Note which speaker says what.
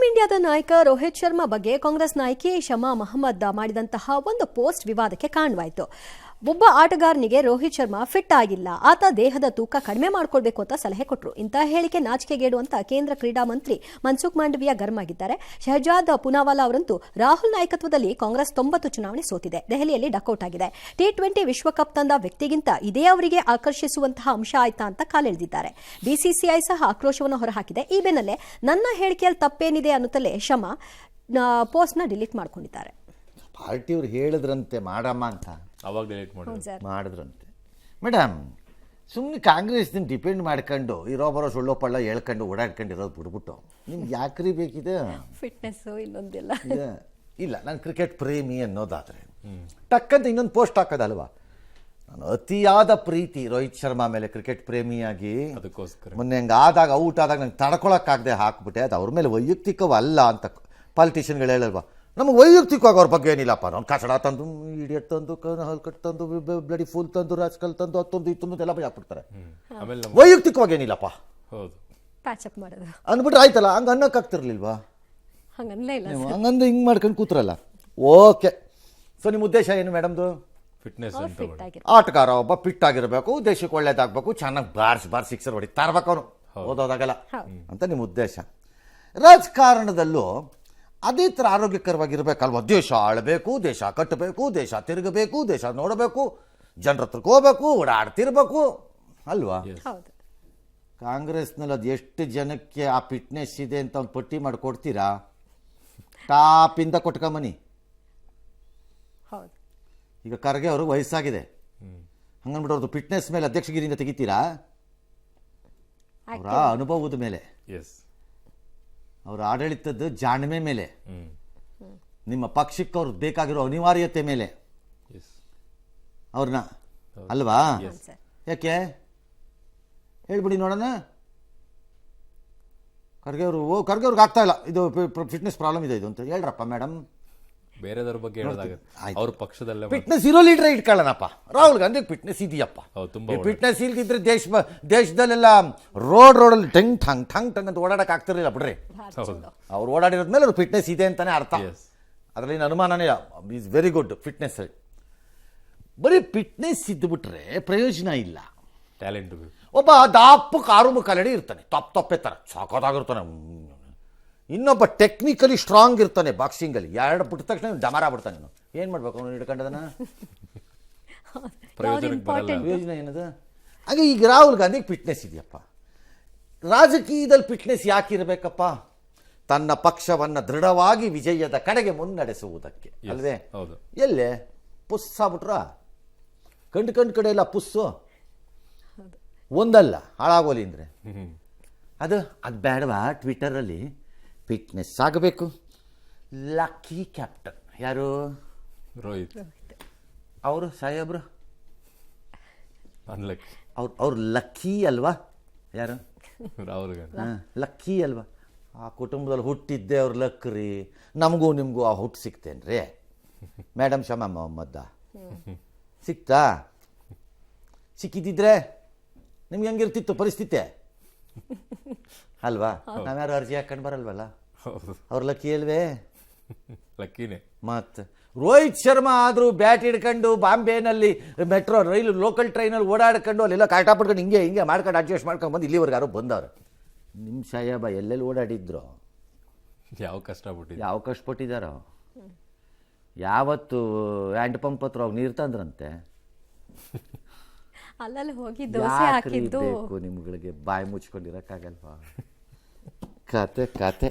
Speaker 1: Team ಇಂಡಿಯಾದ ನಾಯಕ ರೋಹಿತ್ ಶರ್ಮಾ ಬಗ್ಗೆ ಕಾಂಗ್ರೆಸ್ ನಾಯಕಿ ಶಮಾ ಮಹಮ್ಮದ್ ಮಾಡಿದಂತಹ ಒಂದು ಪೋಸ್ಟ್ ವಿವಾದಕ್ಕೆ ಕಾರಣವಾಯಿತು. ಒಬ್ಬ ಆಟಗಾರನಿಗೆ ರೋಹಿತ್ ಶರ್ಮಾ ಫಿಟ್ ಆಗಿಲ್ಲ, ಆತ ದೇಹದ ತೂಕ ಕಡಿಮೆ ಮಾಡಿಕೊಳ್ಬೇಕು ಅಂತ ಸಲಹೆ ಕೊಟ್ಟರು. ಇಂತಹ ಹೇಳಿಕೆ ನಾಚಿಕೆಗೇಡು ಅಂತ ಕೇಂದ್ರ ಕ್ರೀಡಾ ಮಂತ್ರಿ ಮನ್ಸುಖ್ ಮಾಂಡವಿಯಾ ಗರಂ ಆಗಿದ್ದಾರೆ. ಶಹಜಾದ್ ಪೂನಾವಾಲಾ ಅವರಂತೂ ರಾಹುಲ್ ನಾಯಕತ್ವದಲ್ಲಿ ಕಾಂಗ್ರೆಸ್ 90 ಚುನಾವಣೆ ಸೋತಿದೆ, ದೆಹಲಿಯಲ್ಲಿ ಡಕೌಟ್ ಆಗಿದೆ. T20 ವಿಶ್ವಕಪ್ ತಂದ ವ್ಯಕ್ತಿಗಿಂತ ಇದೇ ಅವರಿಗೆ ಆಕರ್ಷಿಸುವಂತಹ ಅಂಶ ಆಯ್ತಾ ಅಂತ ಕಾಲೆಳೆದಿದ್ದಾರೆ. ಬಿಸಿಸಿಐ ಸಹ ಆಕ್ರೋಶವನ್ನು ಹೊರಹಾಕಿದೆ. ಈ ಬೆನ್ನಲ್ಲೇ ನನ್ನ ಹೇಳಿಕೆಯಲ್ಲಿ ತಪ್ಪೇನಿದೆ ಅನ್ನುತ್ತಲೇ ಶಮಾ ಪೋಸ್ಟ್ನ ಡಿಲೀಟ್ ಮಾಡ್ಕೊಂಡಿದ್ದಾರೆ.
Speaker 2: ಪಾರ್ಟಿಯವ್ರು ಹೇಳಿದ್ರಂತೆ ಮಾಡಮ್ಮ ಅಂತ,
Speaker 3: ಅವಾಗ ಡಿಲೀಟ್
Speaker 2: ಮಾಡಿದ್ರಂತೆ. ಮೇಡಮ್, ಸುಮ್ಮನೆ ಕಾಂಗ್ರೆಸ್ನ ಡಿಪೆಂಡ್ ಮಾಡ್ಕೊಂಡು ಇರೋ ಬರೋ ಸುಳ್ಳೋ ಪಳ್ಳ ಹೇಳ್ಕೊಂಡು ಓಡಾಡ್ಕೊಂಡಿರೋದು ಬಿಡ್ಬಿಟ್ಟು ನಿಮ್ಗೆ ಯಾಕ್ರಿ ಬೇಕಿದೆ
Speaker 1: ಫಿಟ್ನೆಸ್ ಇನ್ನೊಂದಿಲ್ಲ.
Speaker 2: ಇಲ್ಲ, ನಾನು ಕ್ರಿಕೆಟ್ ಪ್ರೇಮಿ ಅನ್ನೋದಾದರೆ ಟಕ್ಕಂತ ಇನ್ನೊಂದು ಪೋಸ್ಟ್ ಹಾಕೋದಲ್ವಾ. ನಾನು ಅತಿಯಾದ ಪ್ರೀತಿ ರೋಹಿತ್ ಶರ್ಮಾ ಮೇಲೆ ಕ್ರಿಕೆಟ್ ಪ್ರೇಮಿಯಾಗಿ
Speaker 3: ಅದಕ್ಕೋಸ್ಕರ
Speaker 2: ಮೊನ್ನೆ ಹಂಗೆ ಆದಾಗ ಔಟ್ ಆದಾಗ ನಂಗೆ ತಡ್ಕೊಳಕ್ಕಾಗದೆ ಹಾಕ್ಬಿಟ್ಟೆ. ಅದು ಅವ್ರ ಮೇಲೆ ವೈಯಕ್ತಿಕವಲ್ಲ ಅಂತ ಪಾಲಿಟಿಷಿಯನ್ಗಳು ಹೇಳಲ್ವಾ. ನಮಗೆ ವೈಯಕ್ತಿಕವಾಗಿ ಅವ್ರ ಬಗ್ಗೆ ಏನಿಲ್ಲಪ್ಪ, ನಾವು ಕಸಡ ತಂದು ಇಡಿಯಟ್ ತಂದು ಹಲ್ಕಟ್ ತಂದು ಬ್ಲಡಿ ಫುಲ್ ತಂದು ರಾಜಕಲ್ ತಂದು ಹತ್ತೊಂದು ಇತ್ತೊಂದು ಎಲ್ಲ ಹಾಕ್ಬಿಡ್ತಾರೆ. ವೈಯಕ್ತಿಕವಾಗಿ ಏನಿಲ್ಲಪ್ಪ
Speaker 1: ಪ್ಯಾಚಪ್ ಮಾಡೋದು
Speaker 2: ಅಂದ್ಬಿಟ್ರೆ ಆಯ್ತಲ್ಲ. ಹಂಗೆ ಅನ್ನೋಕ್ಕಾಗ್ತಿರ್ಲಿಲ್ವಾ?
Speaker 1: ಹಂಗನ್ಲೇ ಇಲ್ಲ,
Speaker 2: ಹಂಗಂದು ಹಿಂಗೆ ಮಾಡ್ಕೊಂಡು ಕೂತ್ರಲ್ಲ. ಓಕೆ, ಸೊ ನಿಮ್ಮ ಉದ್ದೇಶ ಏನು ಮೇಡಮ್ದು?
Speaker 3: ಫಿಟ್ನೆಸ್
Speaker 2: ಆಟಗಾರ ಒಬ್ಬ ಫಿಟ್ ಆಗಿರಬೇಕು, ದೇಶಕ್ಕೆ ಒಳ್ಳೇದಾಗಬೇಕು, ಚೆನ್ನಾಗಿ ಬಾರ್ ಸಿಕ್ಸರ್ ಹೊಡಿತಾ ಇರ್ಬೇಕು ಅವನು, ಓದೋದಾಗಲ್ಲ ಅಂತ ನಿಮ್ಮ ಉದ್ದೇಶ. ರಾಜಕಾರಣದಲ್ಲೂ ಅದೇ ಥರ ಆರೋಗ್ಯಕರವಾಗಿರ್ಬೇಕಲ್ವ. ದೇಶ ಆಳಬೇಕು, ದೇಶ ಕಟ್ಟಬೇಕು, ದೇಶ ತಿರುಗಬೇಕು, ದೇಶ ನೋಡಬೇಕು, ಜನರ ಹತ್ರಕ್ಕೆ ಹೋಗ್ಬೇಕು, ಓಡಾಡ್ತಿರ್ಬೇಕು ಅಲ್ವಾ. ಕಾಂಗ್ರೆಸ್ನಲ್ಲಿ ಅದು ಎಷ್ಟು ಜನಕ್ಕೆ ಆ ಫಿಟ್ನೆಸ್ ಇದೆ ಅಂತ ಒಂದು ಪಟ್ಟಿ ಮಾಡಿಕೊಡ್ತೀರಾ? ಟಾಪಿಂದ ಕೊಟ್ಕೊಂಬನಿ. ಈಗ ಖರ್ಗೆ ಅವರು ವಯಸ್ಸಾಗಿದೆ, ಹಂಗನ್ಬಿಟ್ಟು ಅವ್ರದ್ದು ಫಿಟ್ನೆಸ್ ಮೇಲೆ ಅಧ್ಯಕ್ಷಗಿರಿಯಿಂದ ತೆಗಿತೀರಾ? ಅವರ ಅನುಭವದ ಮೇಲೆ, ಅವರ ಆಡಳಿತದ ಜಾಣ್ಮೆ ಮೇಲೆ, ನಿಮ್ಮ ಪಕ್ಷಕ್ಕೆ ಅವ್ರಿಗೆ ಬೇಕಾಗಿರೋ ಅನಿವಾರ್ಯತೆ ಮೇಲೆ ಅವ್ರನ್ನ ಅಲ್ವಾ? ಯಾಕೆ ಹೇಳ್ಬಿಡಿ ನೋಡೋಣ. ಖರ್ಗೆ ಅವ್ರಿಗೆ ಆಗ್ತಾ ಇಲ್ಲ, ಇದು ಫಿಟ್ನೆಸ್ ಪ್ರಾಬ್ಲಮ್ ಇದೆ ಇದು ಅಂತ ಹೇಳ್ರಪ್ಪ ಮೇಡಮ್.
Speaker 3: ಬೇರೆದವ್ರ ಬಗ್ಗೆ ಹೇಳೋದಾಗುತ್ತೆ ಅವ್ರ ಪಕ್ಷದಲ್ಲೇ
Speaker 2: ಫಿಟ್ನೆಸ್ ಇರೋ ಲೀಡ್ರೇ ಇಟ್ಕೊಳ್ಳೋಣಪ್ಪ. ರಾಹುಲ್ ಗಾಂಧಿ ಫಿಟ್ನೆಸ್ ಇದೆಯಪ್ಪ. ಫಿಟ್ನೆಸ್ ಇಲ್ದಿದ್ರೆ ದೇಶದಲ್ಲೆಲ್ಲ ರೋಡಲ್ಲಿ ಟಂಗ್ ಠಂಗ್ ಠಂಗ್ ಟಂಗ್ ಅಂತ ಓಡಾಡಕ್ಕೆ ಆಗ್ತಿರ್ಲಿಲ್ಲ ಬಿಡ್ರಿ. ಅವ್ರು ಓಡಾಡಿರೋದ್ಮೇಲೆ ಅವ್ರು ಫಿಟ್ನೆಸ್ ಇದೆ ಅಂತಾನೆ ಅರ್ಥ. ಅದರಲ್ಲಿ ಅನುಮಾನನೇ ಈಸ್ ವೆರಿ ಗುಡ್ ಫಿಟ್ನೆಸ್. ಬರೀ ಫಿಟ್ನೆಸ್ ಇದ್ದುಬಿಟ್ರೆ ಪ್ರಯೋಜನ ಇಲ್ಲ.
Speaker 3: ಟ್ಯಾಲೆಂಟ್
Speaker 2: ಒಬ್ಬ ದಾಪ್ಪು ಕಾರು ಮುಖಾಲಡಿ ಇರ್ತಾನೆ, ತಪ್ಪೆ ಥರ ಸಾಕೋದಾಗಿರ್ತಾನೆ. ಇನ್ನೊಬ್ಬ ಟೆಕ್ನಿಕಲಿ ಸ್ಟ್ರಾಂಗ್ ಇರ್ತಾನೆ, ಬಾಕ್ಸಿಂಗಲ್ಲಿ ಎರಡು ಬಿಟ್ಟ ತಕ್ಷಣ ಡಮಾರ ಬಿಡ್ತಾನೆ. ಏನು ಮಾಡ್ಬೇಕು ಅವನು ಹಿಡ್ಕೊಂಡದನ? ಪ್ರಯೋಜನ ಏನದು? ಹಾಗೆ ಈಗ ರಾಹುಲ್ ಗಾಂಧಿಗೆ ಫಿಟ್ನೆಸ್ ಇದೆಯಪ್ಪ. ರಾಜಕೀಯದಲ್ಲಿ ಫಿಟ್ನೆಸ್ ಯಾಕಿರಬೇಕಪ್ಪ? ತನ್ನ ಪಕ್ಷವನ್ನು ದೃಢವಾಗಿ ವಿಜಯದ ಕಡೆಗೆ ಮುನ್ನಡೆಸುವುದಕ್ಕೆ ಅಲ್ವೇ? ಎಲ್ಲೇ ಪುಸ್ಸಾಗ್ಬಿಟ್ರ ಕಂಡು ಕಡೆ ಎಲ್ಲ ಪುಸ್ಸು ಒಂದಲ್ಲ ಹಾಳಾಗೋಲಿ ಅಂದರೆ ಅದು ಬೇಡವಾ? ಟ್ವಿಟರಲ್ಲಿ ಫಿಟ್ನೆಸ್ ಆಗಬೇಕು. ಲಕ್ಕಿ ಕ್ಯಾಪ್ಟನ್ ಯಾರು?
Speaker 3: ರೋಹಿತ್.
Speaker 2: ಅವರು ಸಾಹೇಬ್ರು ಅವ್ರು ಲಕ್ಕಿ ಅಲ್ವಾ? ಯಾರು?
Speaker 3: ರಾಹುಲ್ ಗಾಂಧಿ
Speaker 2: ಲಕ್ಕಿ ಅಲ್ವಾ? ಆ ಕುಟುಂಬದಲ್ಲಿ ಹುಟ್ಟಿದ್ದೆ ಅವ್ರು ಲಕ್ರಿ. ನಮಗೂ ನಿಮಗೂ ಆ ಹುಟ್ಟು ಸಿಕ್ತೇನ್ರಿ? ಮೇಡಮ್ ಶಮಾ ಮೊಹಮ್ಮದ ಸಿಕ್ತಾ? ಸಿಕ್ಕಿದ್ದಿದ್ರೆ ನಿಮ್ಗೆ ಹೆಂಗಿರ್ತಿತ್ತು ಪರಿಸ್ಥಿತಿ ಅಲ್ವಾ? ನಾವ್ಯಾರು ಅರ್ಜಿ ಹಾಕೊಂಡು ಬರಲ್ವಲ್ಲ. ಅವ್ರ ಲಕ್ಕಿ ಅಲ್ವೇ?
Speaker 3: ಲಕ್ಕಿನೇ.
Speaker 2: ಮತ್ತೆ ರೋಹಿತ್ ಶರ್ಮಾ ಆದರೂ ಬ್ಯಾಟ್ ಹಿಡ್ಕೊಂಡು ಬಾಂಬೆನಲ್ಲಿ ಮೆಟ್ರೋ ರೈಲು ಲೋಕಲ್ ಟ್ರೈನಲ್ಲಿ ಓಡಾಡ್ಕೊಂಡು ಅಲ್ಲೆಲ್ಲ ಕಾಟ ಪಡ್ಕೊಂಡು ಹಿಂಗೆ ಮಾಡ್ಕೊಂಡು ಅಡ್ಜಸ್ಟ್ ಮಾಡ್ಕೊಂಡು ಬಂದು ಇಲ್ಲಿವರೆಗೆ ಯಾರು ಬಂದವ್ರು. ನಿಮ್ಮ ಸಾಹೇಬ ಎಲ್ಲೆಲ್ಲಿ ಓಡಾಡಿದ್ರು?
Speaker 3: ಯಾವ
Speaker 2: ಕಷ್ಟಪಟ್ಟಿದ್ದಾರೋ? ಯಾವತ್ತು ಹ್ಯಾಂಡ್ ಪಂಪ್ ಹತ್ರ ಹೋಗಿ ನೀರು ತಂದ್ರಂತೆ.
Speaker 1: ಅಲ್ಲಲ್ಲಿ ಹೋಗಿ ದೋಸೆ ಹಾಕಿದ್ದು
Speaker 2: ನಿಮ್ಗಳಿಗೆ ಬಾಯಿ ಮುಚ್ಕೊಂಡಿರಕ್ಕಾಗಲ್ವಾ? ಕತೆ